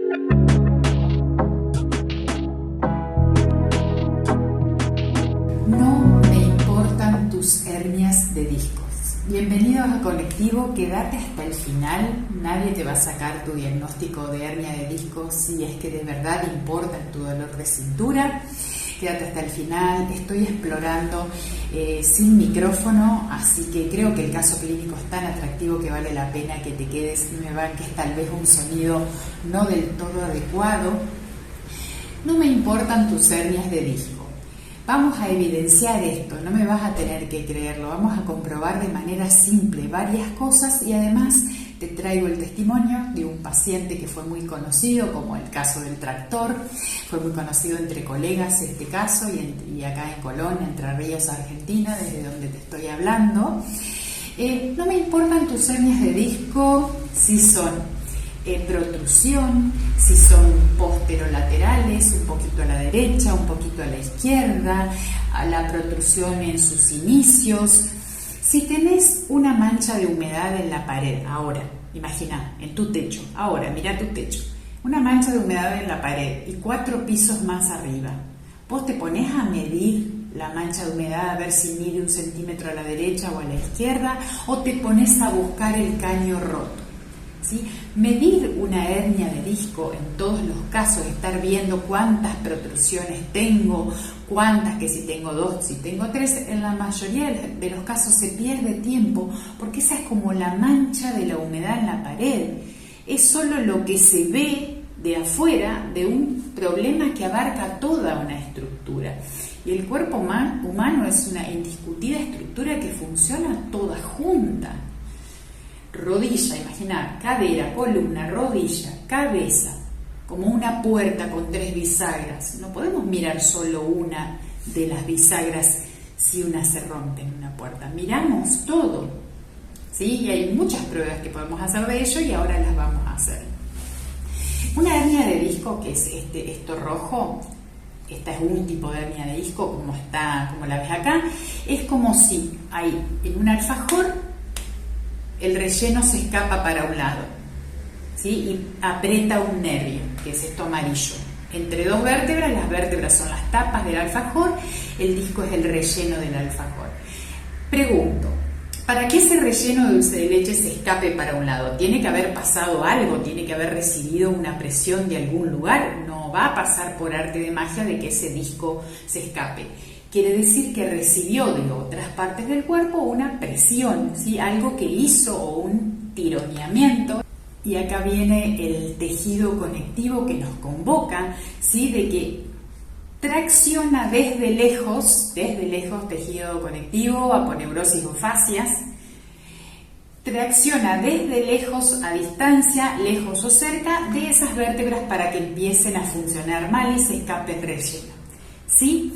No me importan tus hernias de discos. Bienvenidos a Conectivo, quédate hasta el final, nadie te va a sacar tu diagnóstico de hernia de discos si es que de verdad importa tu dolor de cintura. Quédate hasta el final, estoy explorando sin micrófono, así que creo que el caso clínico es tan atractivo que vale la pena que te quedes y me banques tal vez un sonido no del todo adecuado. No me importan tus hernias de disco. Vamos a evidenciar esto, no me vas a tener que creerlo, vamos a comprobar de manera simple varias cosas y además te traigo el testimonio de un paciente que fue muy conocido, como el caso del tractor, fue muy conocido entre colegas este caso y acá en Colón, Entre Ríos, Argentina, desde donde te estoy hablando. No me importan tus hernias de disco si son protrusión, si son posterolaterales, un poquito a la derecha, un poquito a la izquierda, a la protrusión en sus inicios. Si tenés una mancha de humedad en la pared, ahora, imagina, en tu techo, ahora, mira tu techo, una mancha de humedad en la pared y 4 pisos más arriba, vos te ponés a medir la mancha de humedad a ver si mide 1 centímetro a la derecha o a la izquierda, o te pones a buscar el caño roto. ¿Sí? Medir una hernia de disco en todos los casos, estar viendo cuántas protrusiones tengo, cuántas, que si tengo 2, si tengo 3, en la mayoría de los casos se pierde tiempo porque esa es como la mancha de la humedad en la pared, es solo lo que se ve de afuera de un problema que abarca toda una estructura. Y el cuerpo humano es una indiscutida estructura que funciona toda junta. Rodilla, imagina, cadera, columna, rodilla, cabeza, como una puerta con 3 bisagras. No podemos mirar solo una de las bisagras si una se rompe en una puerta. Miramos todo, ¿sí? Y hay muchas pruebas que podemos hacer de ello y ahora las vamos a hacer. Una hernia de disco, que es esto rojo, esta es un tipo de hernia de disco, como la ves acá, es como si hay en un alfajor el relleno se escapa para un lado, ¿sí? Y aprieta un nervio, que es esto amarillo. Entre 2 vértebras, las vértebras son las tapas del alfajor, el disco es el relleno del alfajor. Pregunto, ¿para qué ese relleno de dulce de leche se escape para un lado? Tiene que haber pasado algo, tiene que haber recibido una presión de algún lugar, no va a pasar por arte de magia de que ese disco se escape. Quiere decir que recibió de otras partes del cuerpo una presión, ¿sí? Algo que hizo o un tironeamiento. Y acá viene el tejido conectivo que nos convoca, ¿sí? De que tracciona desde lejos, tejido conectivo, aponeurosis o fascias, tracciona desde lejos a distancia, lejos o cerca de esas vértebras para que empiecen a funcionar mal y se escape el relleno, ¿sí?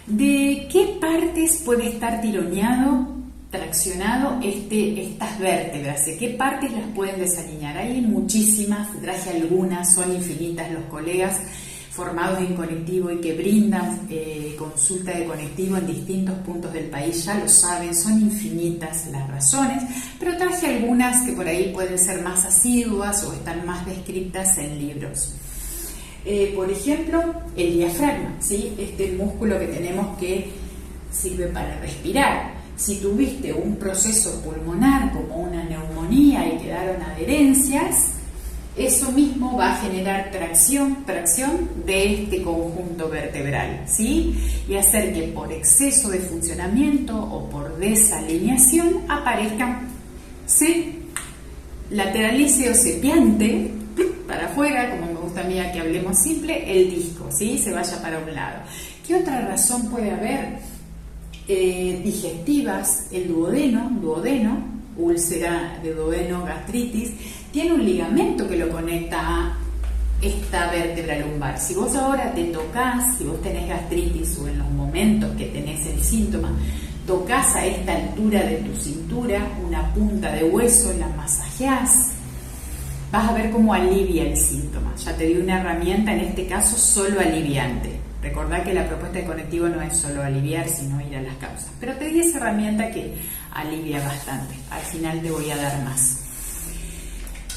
¿De qué partes puede estar traccionado estas vértebras? ¿De qué partes las pueden desalinear? Hay muchísimas, traje algunas, son infinitas. Los colegas formados en conectivo y que brindan consulta de conectivo en distintos puntos del país ya lo saben, son infinitas las razones, pero traje algunas que por ahí pueden ser más asiduas o están más descritas en libros. Por ejemplo, el diafragma, ¿sí? Este músculo que tenemos que sirve para respirar. Si tuviste un proceso pulmonar como una neumonía y quedaron adherencias, eso mismo va a generar tracción de este conjunto vertebral, ¿sí? Y hacer que por exceso de funcionamiento o por desalineación aparezcan, se lateralice o se piante para afuera, como me gusta a mí que hablemos simple, el disco, ¿sí? Se vaya para un lado. ¿Qué otra razón puede haber? Digestivas, el duodeno, úlcera de duodeno, gastritis, tiene un ligamento que lo conecta a esta vértebra lumbar. Si vos ahora te tocas, si vos tenés gastritis o en los momentos que tenés el síntoma, tocas a esta altura de tu cintura una punta de hueso, la masajeás, vas a ver cómo alivia el síntoma. Ya te di una herramienta, en este caso solo aliviante. Recordá que la propuesta de conectivo no es solo aliviar, sino ir a las causas. Pero te di esa herramienta que alivia bastante. Al final te voy a dar más.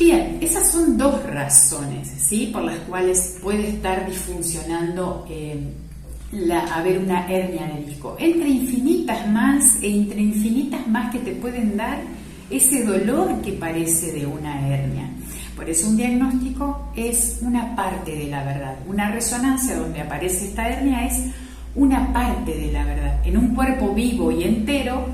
Bien, esas son dos razones, ¿sí?, por las cuales puede estar disfuncionando haber una hernia de disco. Entre infinitas más que te pueden dar ese dolor que parece de una hernia. Por eso un diagnóstico es una parte de la verdad. Una resonancia donde aparece esta hernia es una parte de la verdad. En un cuerpo vivo y entero,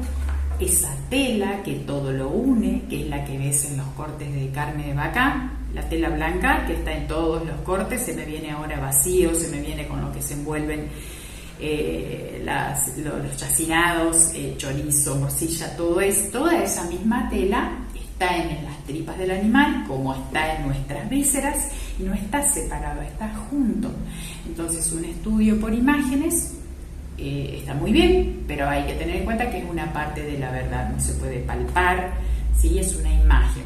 esa tela que todo lo une, que es la que ves en los cortes de carne de vaca, la tela blanca que está en todos los cortes, se me viene ahora vacío, se me viene con lo que se envuelven los chacinados, chorizo, morcilla, toda esa misma tela está en las tripas del animal, como está en nuestras vísceras, y no está separado, está junto. Entonces un estudio por imágenes está muy bien, pero hay que tener en cuenta que es una parte de la verdad, no se puede palpar, ¿sí? Es una imagen.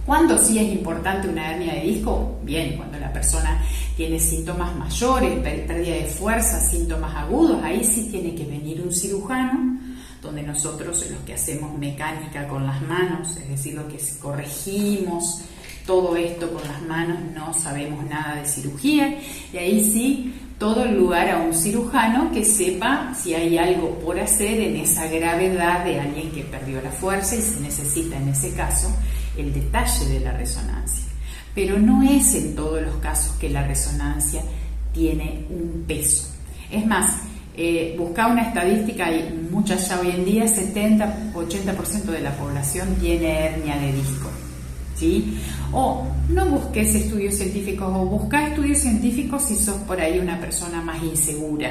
¿Cuándo sí es importante una hernia de disco? Bien, cuando la persona tiene síntomas mayores, pérdida de fuerza, síntomas agudos, ahí sí tiene que venir un cirujano, donde nosotros los que hacemos mecánica con las manos, es decir, los que corregimos todo esto con las manos, no sabemos nada de cirugía, y ahí sí todo el lugar a un cirujano que sepa si hay algo por hacer en esa gravedad de alguien que perdió la fuerza y se necesita en ese caso el detalle de la resonancia. Pero no es en todos los casos que la resonancia tiene un peso. Es más, busca una estadística y muchas ya hoy en día, 70-80% de la población tiene hernia de disco, ¿sí? O no busques estudios científicos, o busca estudios científicos si sos por ahí una persona más insegura.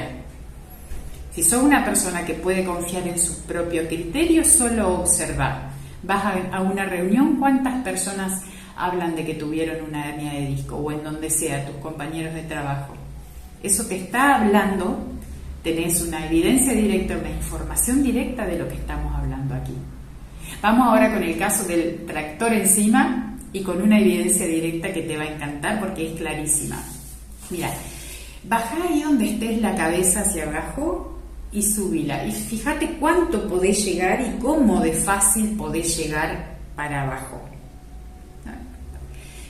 Si sos una persona que puede confiar en su propio criterio, solo observar. Vas a una reunión, ¿cuántas personas hablan de que tuvieron una hernia de disco? O en donde sea, tus compañeros de trabajo. Eso te está hablando, tenés una evidencia directa, una información directa de lo que estamos hablando aquí. Vamos ahora con el caso del tractor encima y con una evidencia directa que te va a encantar porque es clarísima. Mira, bajá ahí donde estés la cabeza hacia abajo y subila. Y fíjate cuánto podés llegar y cómo de fácil podés llegar para abajo.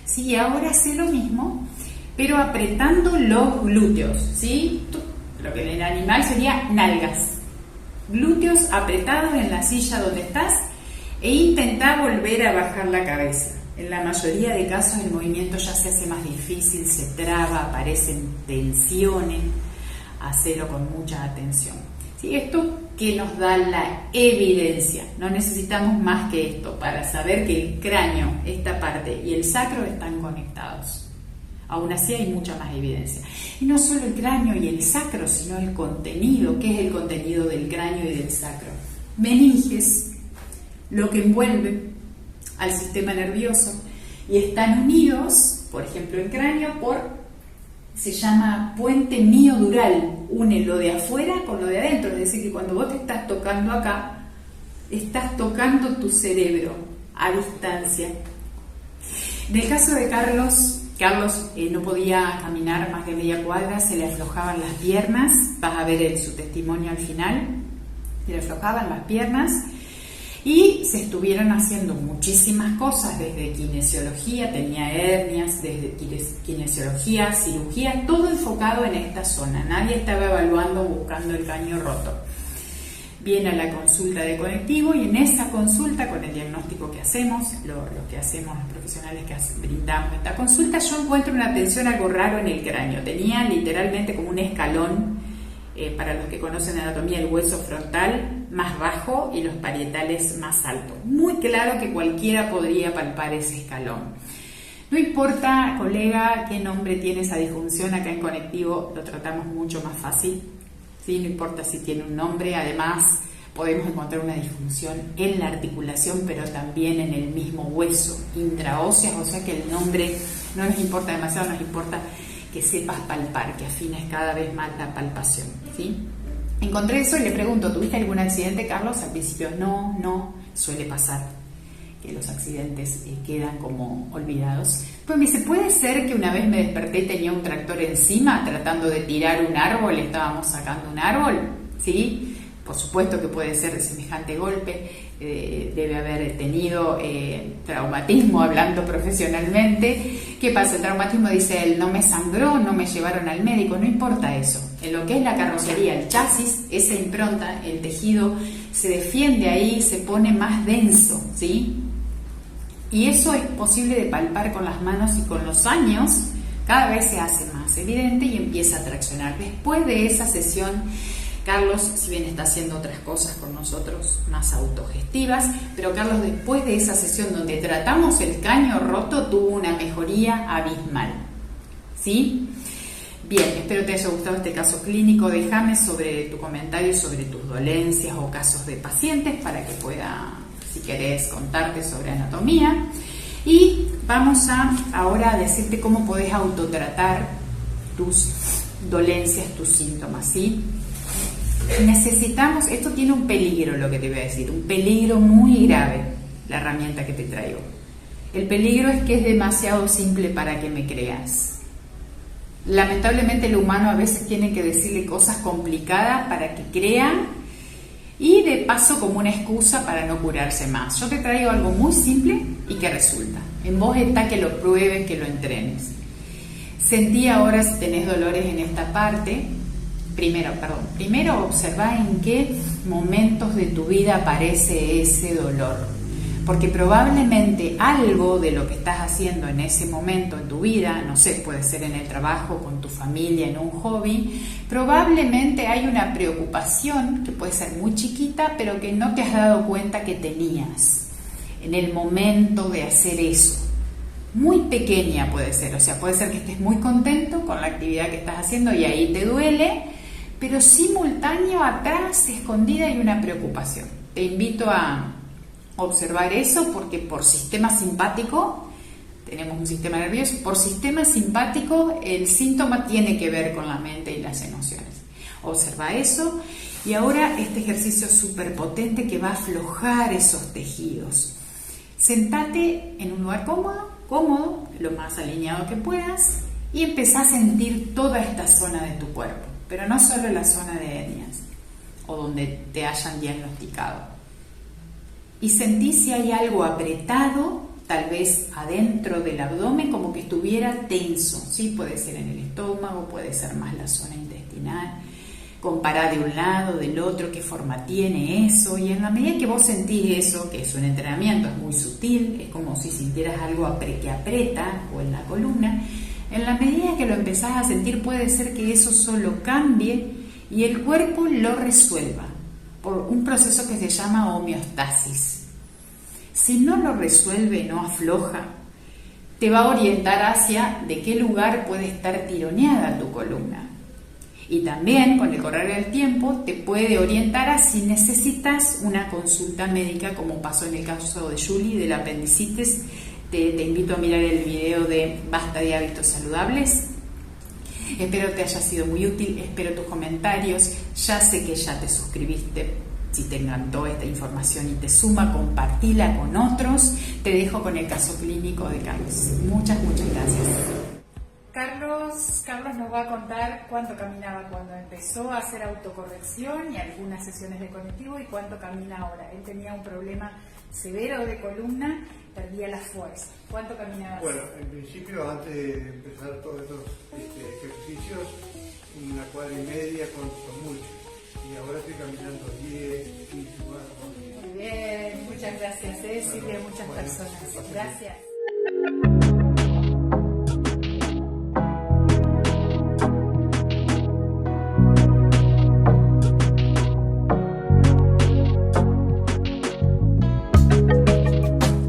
Sí, ahora hace lo mismo, pero apretando los glúteos, ¿sí? Lo que en el animal sería nalgas. Glúteos apretados en la silla donde estás e intentá volver a bajar la cabeza. En la mayoría de casos el movimiento ya se hace más difícil, se traba, aparecen tensiones. Hacelo con mucha atención. ¿Sí? Esto que nos da la evidencia. No necesitamos más que esto para saber que el cráneo, esta parte, y el sacro están conectados. Aún así hay mucha más evidencia. Y no solo el cráneo y el sacro, sino el contenido. ¿Qué es el contenido del cráneo y del sacro? Meninges, lo que envuelve al sistema nervioso, y están unidos, por ejemplo, el cráneo se llama puente miodural, une lo de afuera con lo de adentro, es decir, que cuando vos te estás tocando acá, estás tocando tu cerebro a distancia. En el caso de Carlos no podía caminar más de media cuadra, se le aflojaban las piernas, vas a ver su testimonio al final, se le aflojaban las piernas, y se estuvieron haciendo muchísimas cosas, desde kinesiología, tenía hernias, desde kinesiología, cirugía, todo enfocado en esta zona. Nadie estaba evaluando, buscando el caño roto. Viene a la consulta de conectivo y en esa consulta, con el diagnóstico que hacemos, lo que hacemos los profesionales que brindamos esta consulta, yo encuentro una tensión algo raro en el cráneo. Tenía literalmente como un escalón, para los que conocen anatomía, el hueso frontal más bajo y los parietales más altos. Muy claro que cualquiera podría palpar ese escalón. No importa, colega, qué nombre tiene esa disfunción, acá en Conectivo lo tratamos mucho más fácil, ¿sí? No importa si tiene un nombre, además podemos encontrar una disfunción en la articulación, pero también en el mismo hueso, intraósea, o sea que el nombre no nos importa demasiado, nos importa que sepas palpar, que afines cada vez más la palpación, ¿sí? Encontré eso y le pregunto, ¿tuviste algún accidente, Carlos? Al principio, no, suele pasar que los accidentes quedan como olvidados. Pues me dice, ¿puede ser que una vez me desperté y tenía un tractor encima tratando de tirar un árbol, estábamos sacando un árbol? ¿Sí? Por supuesto que puede ser de semejante golpe. debe haber tenido traumatismo, hablando profesionalmente. ¿Qué pasa? El traumatismo, dice él, no me sangró, no me llevaron al médico, no importa eso. En lo que es la carrocería, el chasis, esa impronta, el tejido se defiende ahí, se pone más denso, ¿sí? Y eso es posible de palpar con las manos, y con los años cada vez se hace más evidente y empieza a traccionar. Después de esa sesión, Carlos, si bien está haciendo otras cosas con nosotros más autogestivas, pero Carlos, después de esa sesión donde tratamos el caño roto, tuvo una mejoría abismal, ¿sí? Bien, espero te haya gustado este caso clínico. Déjame sobre tu comentario sobre tus dolencias o casos de pacientes para que pueda, si querés, contarte sobre anatomía. Y vamos ahora a decirte cómo podés autotratar tus dolencias, tus síntomas, ¿sí? Necesitamos, esto tiene un peligro, lo que te voy a decir, un peligro muy grave, la herramienta que te traigo. El peligro es que es demasiado simple para que me creas. Lamentablemente el humano a veces tiene que decirle cosas complicadas para que crean, y de paso como una excusa para no curarse más. Yo te traigo algo muy simple y que resulta. En vos está que lo pruebes, que lo entrenes. Sentí ahora si tenés dolores en esta parte. Primero observa en qué momentos de tu vida aparece ese dolor, porque probablemente algo de lo que estás haciendo en ese momento en tu vida, no sé, puede ser en el trabajo, con tu familia, en un hobby, probablemente hay una preocupación que puede ser muy chiquita, pero que no te has dado cuenta que tenías en el momento de hacer eso. Muy pequeña puede ser, o sea, puede ser que estés muy contento con la actividad que estás haciendo y ahí te duele, pero simultáneo, atrás, escondida, hay una preocupación. Te invito a observar eso, porque por sistema simpático, tenemos un sistema nervioso, por sistema simpático el síntoma tiene que ver con la mente y las emociones. Observa eso, y ahora este ejercicio súper potente que va a aflojar esos tejidos. Sentate en un lugar cómodo, lo más alineado que puedas, y empezá a sentir toda esta zona de tu cuerpo, pero no solo la zona de hernias o donde te hayan diagnosticado. Y sentí si hay algo apretado, tal vez adentro del abdomen, como que estuviera tenso, ¿sí? Puede ser en el estómago, puede ser más la zona intestinal. Compará de un lado, del otro, qué forma tiene eso, y en la medida que vos sentís eso, que es un entrenamiento, es muy sutil, es como si sintieras algo que aprieta, o en la columna, en la medida que lo empezás a sentir, puede ser que eso solo cambie y el cuerpo lo resuelva por un proceso que se llama homeostasis. Si no lo resuelve, no afloja, te va a orientar hacia de qué lugar puede estar tironeada tu columna. Y también, con el correr del tiempo, te puede orientar a si necesitas una consulta médica, como pasó en el caso de Julie, de la apendicitis. Te invito a mirar el video de Basta de Hábitos Saludables. Espero te haya sido muy útil, espero tus comentarios. Ya sé que ya te suscribiste. Si te encantó esta información y te suma, compartila con otros. Te dejo con el caso clínico de Carlos. Muchas gracias. Carlos nos va a contar cuánto caminaba cuando empezó a hacer autocorrección y algunas sesiones de conectivo, y cuánto camina ahora. Él tenía un problema severo de columna, perdía la fuerza. ¿Cuánto caminaba? Bueno, en principio, antes de empezar todos estos ejercicios, 1,5 cuadras con mucho. Y ahora estoy caminando 10, 15 cuadras. Muy bien, muchas gracias. Sirve a muchas personas. Gracias.